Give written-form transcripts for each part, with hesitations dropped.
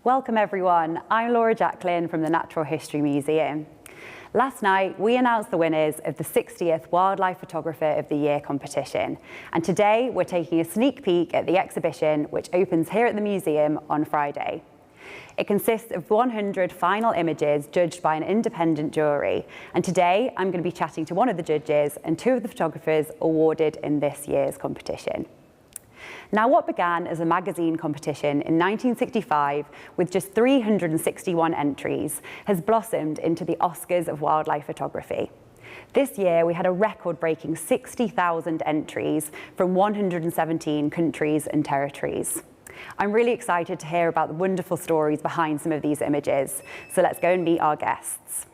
Welcome everyone, I'm Laura Jacklin from the Natural History Museum. Last night, we announced the winners of the 60th Wildlife Photographer of the Year competition. And today, we're taking a sneak peek at the exhibition, which opens here at the museum on Friday. It consists of 100 final images judged by an independent jury. And today, I'm going to be chatting to one of the judges and two of the photographers awarded in this year's competition. Now, what began as a magazine competition in 1965 with just 361 entries has blossomed into the Oscars of wildlife photography. This year, we had a record-breaking 60,000 entries from 117 countries and territories. I'm really excited to hear about the wonderful stories behind some of these images. So let's go and meet our guests.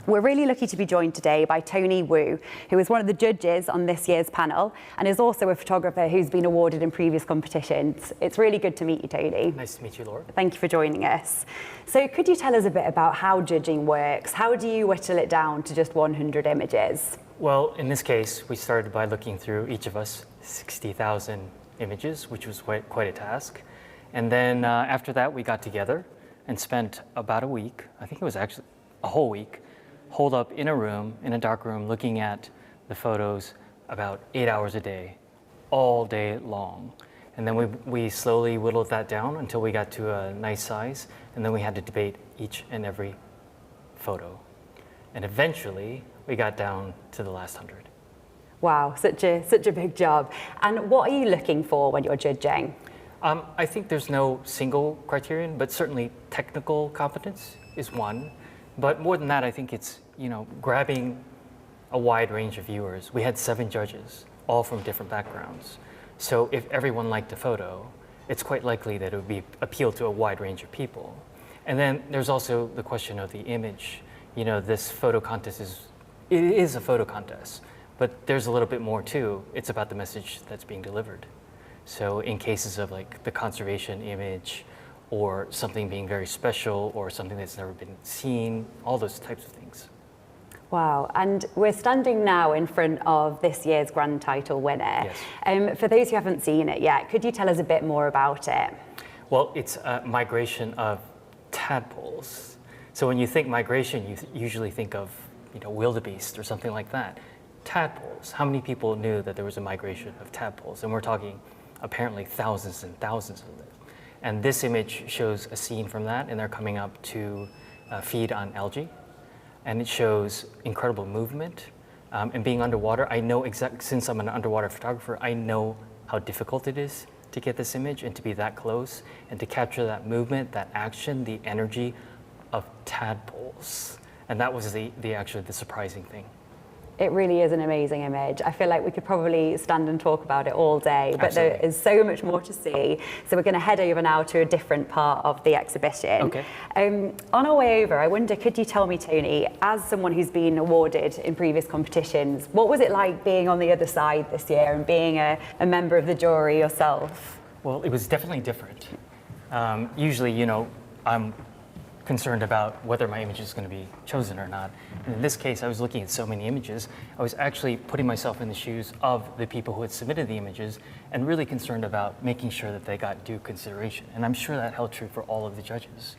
We're really lucky to be joined today by Tony Wu, who is one of the judges on this year's panel and is also a photographer who's been awarded in previous competitions. It's really good to meet you, Tony. Nice to meet you, Laura. Thank you for joining us. So could you tell us a bit about how judging works? How do you whittle it down to just 100 images? Well, in this case, we started by looking through each of us 60,000 images, which was quite a task. And then after that, we got together and spent about a week, I think it was actually a whole week, holed up in a room, in a dark room, looking at the photos about 8 hours a day, all day long. And then we slowly whittled that down until we got to a nice size, and then we had to debate each and every photo. And eventually, we got down to the last 100. Wow, such a big job. And what are you looking for when you're judging? I think there's no single criterion, but certainly technical competence is one. But more than that, I think it's, grabbing a wide range of viewers. We had 7 judges, all from different backgrounds. So if everyone liked a photo, it's quite likely that it would appeal to a wide range of people. And then there's also the question of the image. This photo contest is a photo contest, but there's a little bit more too. It's about the message that's being delivered. So in cases of like the conservation image, or something being very special, or something that's never been seen, all those types of things. Wow, and we're standing now in front of this year's grand title winner. Yes. For those who haven't seen it yet, could you tell us a bit more about it? Well, it's a migration of tadpoles. So when you think migration, you usually think of wildebeest or something like that. Tadpoles, how many people knew that there was a migration of tadpoles? And we're talking apparently thousands and thousands of them. And this image shows a scene from that, and they're coming up to feed on algae. And it shows incredible movement. And being underwater, I know since I'm an underwater photographer, I know how difficult it is to get this image and to be that close and to capture that movement, that action, the energy of tadpoles. And that was actually the surprising thing. It really is an amazing image. I feel like we could probably stand and talk about it all day, but Absolutely. There is so much more to see. So we're going to head over now to a different part of the exhibition. Okay. On our way over, I wonder, could you tell me, Tony, as someone who's been awarded in previous competitions, what was it like being on the other side this year and being a member of the jury yourself? Well, it was definitely different. Usually, I'm concerned about whether my image is going to be chosen or not. And in this case, I was looking at so many images, I was actually putting myself in the shoes of the people who had submitted the images and really concerned about making sure that they got due consideration. And I'm sure that held true for all of the judges.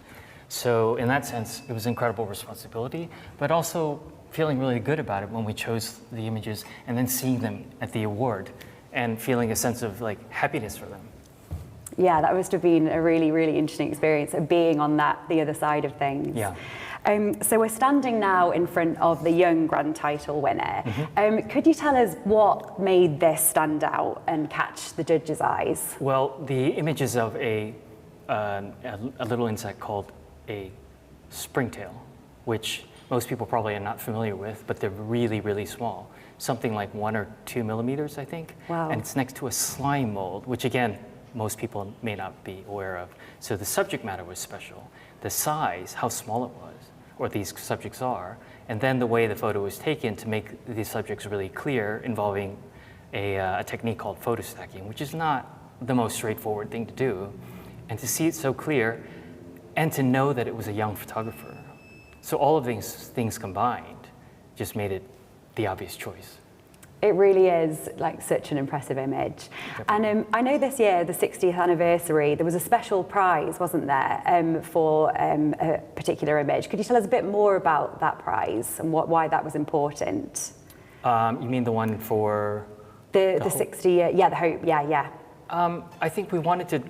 So in that sense, it was incredible responsibility, but also feeling really good about it when we chose the images and then seeing them at the award and feeling a sense of happiness for them. Yeah, that must have been a really, really interesting experience of being on the other side of things. Yeah. So we're standing now in front of the young grand title winner. Mm-hmm. Could you tell us what made this stand out and catch the judges' eyes? Well, the images of a little insect called a springtail, which most people probably are not familiar with, but they're really, really small. Something like 1 or 2 millimeters, I think. Wow. And it's next to a slime mold, which again, most people may not be aware of. So the subject matter was special. The size, how small it was, or these subjects are, and then the way the photo was taken to make these subjects really clear, involving a technique called photostacking, which is not the most straightforward thing to do. And to see it so clear, and to know that it was a young photographer. So all of these things combined just made it the obvious choice. It really is like such an impressive image. Definitely. And I know this year, the 60th anniversary, there was a special prize, wasn't there, for a particular image. Could you tell us a bit more about that prize and why that was important? You mean the one for the 60 year, yeah, the Hope, yeah. I think we wanted to,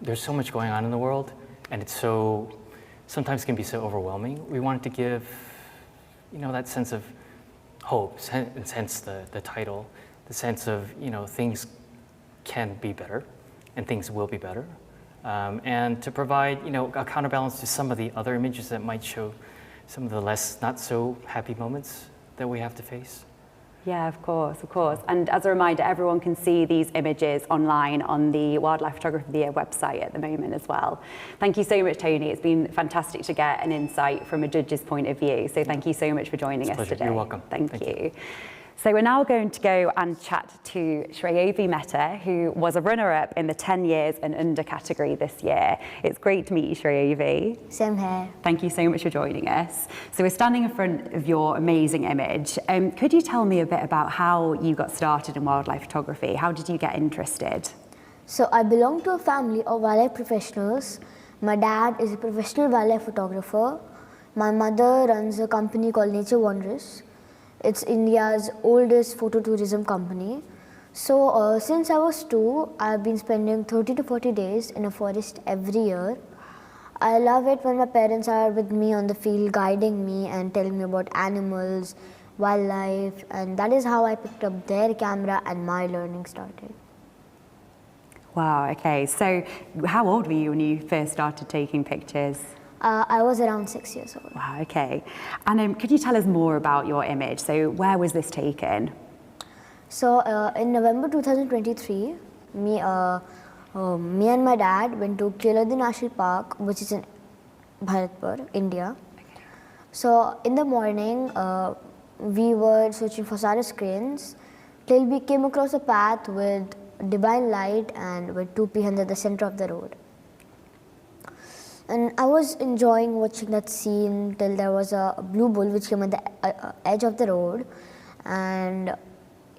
there's so much going on in the world, and it's sometimes can be so overwhelming. We wanted to give, that sense of hope, and hence the title, the sense of, things can be better and things will be better. And to provide, a counterbalance to some of the other images that might show some of the not so happy moments that we have to face. Yeah, of course. And as a reminder, everyone can see these images online on the Wildlife Photography of the Year website at the moment as well. Thank you so much, Tony. It's been fantastic to get an insight from a judge's point of view. So thank you so much for joining us today. You're welcome. Thank you. So we're now going to go and chat to Shreyovi Mehta, who was a runner-up in the 10 years and under category this year. It's great to meet you, Shreyovi. Same here. Thank you so much for joining us. So we're standing in front of your amazing image. Could you tell me a bit about how you got started in wildlife photography? How did you get interested? So I belong to a family of wildlife professionals. My dad is a professional wildlife photographer. My mother runs a company called Nature Wonders. It's India's oldest phototourism company. So since I was 2, I've been spending 30 to 40 days in a forest every year. I love it when my parents are with me on the field, guiding me and telling me about animals, wildlife, and that is how I picked up their camera and my learning started. Wow, okay. So how old were you when you first started taking pictures? I was around 6 years old. Wow, okay. And could you tell us more about your image? So where was this taken? So in November 2023, me and my dad went to Keladi National Park, which is in Bharatpur, India. Okay. So in the morning, we were searching for Saras cranes till we came across a path with divine light and with 2 peahens at the center of the road. And I was enjoying watching that scene till there was a blue bull which came at the edge of the road, and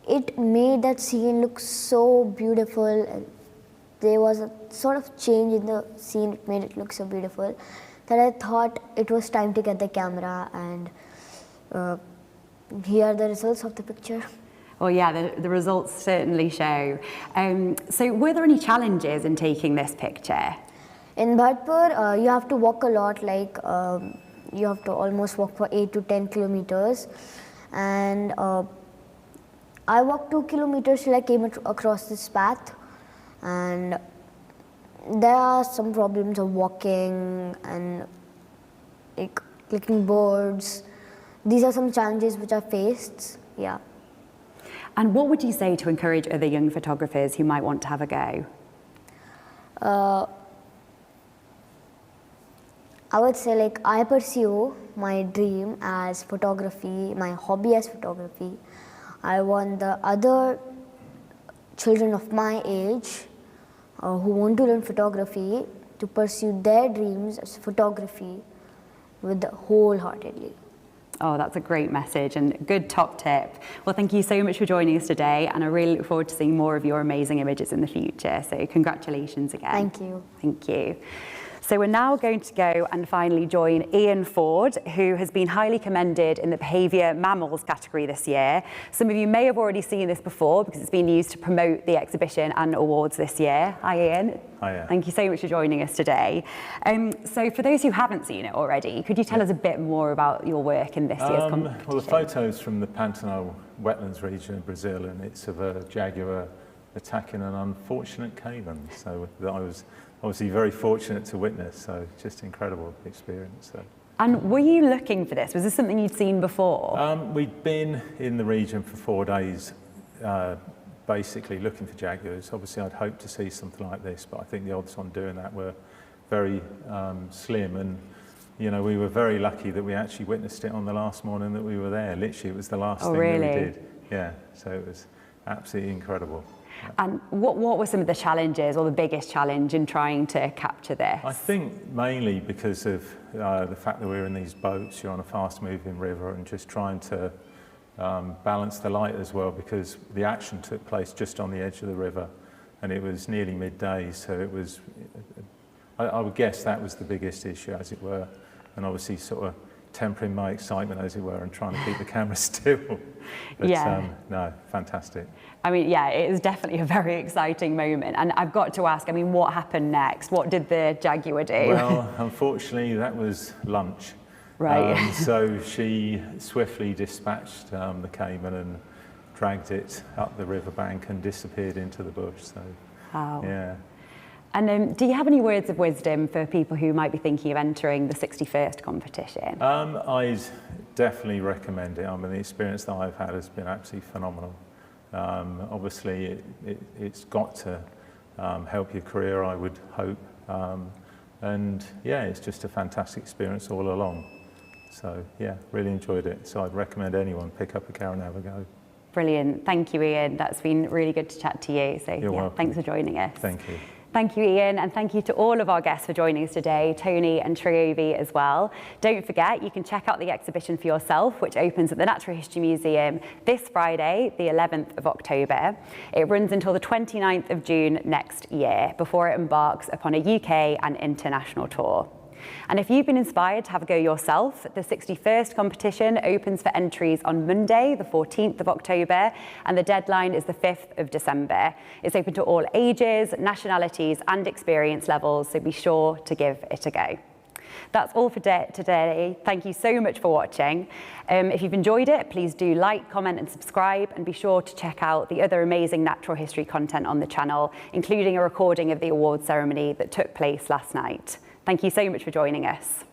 it made that scene look so beautiful. There was a sort of change in the scene, it made it look so beautiful that I thought it was time to get the camera, and here are the results of the picture. Well, yeah, the results certainly show. So were there any challenges in taking this picture? In Bharatpur, you have to walk a lot, like you have to almost walk for 8 to 10 kilometers. And I walked 2 kilometers till I came across this path. And there are some problems of walking and like clicking boards. These are some challenges which I faced, yeah. And what would you say to encourage other young photographers who might want to have a go? I would say, like, I pursue my dream as photography, my hobby as photography. I want the other children of my age who want to learn photography to pursue their dreams as photography wholeheartedly. Oh, that's a great message and a good top tip. Well, thank you so much for joining us today, and I really look forward to seeing more of your amazing images in the future. So congratulations again. Thank you. Thank you. So we're now going to go and finally join Ian Ford, who has been highly commended in the behaviour mammals category this year. Some of you may have already seen this before because it's been used to promote the exhibition and awards this year. Hi, Ian. Hi. Thank you so much for joining us today. So for those who haven't seen it already, could you tell us a bit more about your work in this year's competition? Well, the photo's from the Pantanal wetlands region of Brazil, and it's of a jaguar attacking an unfortunate caiman. So that I was obviously very fortunate to witness, so just incredible experience. So. And were you looking for this? Was this something you'd seen before? We'd been in the region for 4 days, basically looking for jaguars. Obviously I'd hoped to see something like this, but I think the odds on doing that were very slim, and we were very lucky that we actually witnessed it on the last morning that we were there. Literally, it was the last thing that we did. Yeah, so it was absolutely incredible. And what were some of the challenges, or the biggest challenge in trying to capture this? I think mainly because of the fact that we're in these boats, you're on a fast-moving river, and just trying to, balance the light as well, because the action took place just on the edge of the river, and it was nearly midday, so it was, I would guess that was the biggest issue, as it were, and obviously sort of tempering my excitement, as it were, and trying to keep the camera still. But no, fantastic. I mean, yeah, it is definitely a very exciting moment. And I've got to ask, I mean, what happened next? What did the jaguar do? Well, unfortunately, that was lunch. Right. So she swiftly dispatched the caiman and dragged it up the riverbank and disappeared into the bush. So, wow. Yeah. And do you have any words of wisdom for people who might be thinking of entering the 61st competition? I'd definitely recommend it. I mean, the experience that I've had has been absolutely phenomenal. Obviously, it's got to help your career, I would hope. And yeah, it's just a fantastic experience all along. So yeah, really enjoyed it. So I'd recommend anyone pick up a car and have a go. Brilliant. Thank you, Ian. That's been really good to chat to you. So You're welcome. Thanks for joining us. Thank you. Thank you, Ian, and thank you to all of our guests for joining us today, Tony and Triovi as well. Don't forget, you can check out the exhibition for yourself, which opens at the Natural History Museum this Friday, the 11th of October. It runs until the 29th of June next year, before it embarks upon a UK and international tour. And if you've been inspired to have a go yourself, the 61st competition opens for entries on Monday, the 14th of October, and the deadline is the 5th of December. It's open to all ages, nationalities, and experience levels, so be sure to give it a go. That's all for today. Thank you so much for watching. If you've enjoyed it, please do like, comment, and subscribe, and be sure to check out the other amazing natural history content on the channel, including a recording of the awards ceremony that took place last night. Thank you so much for joining us.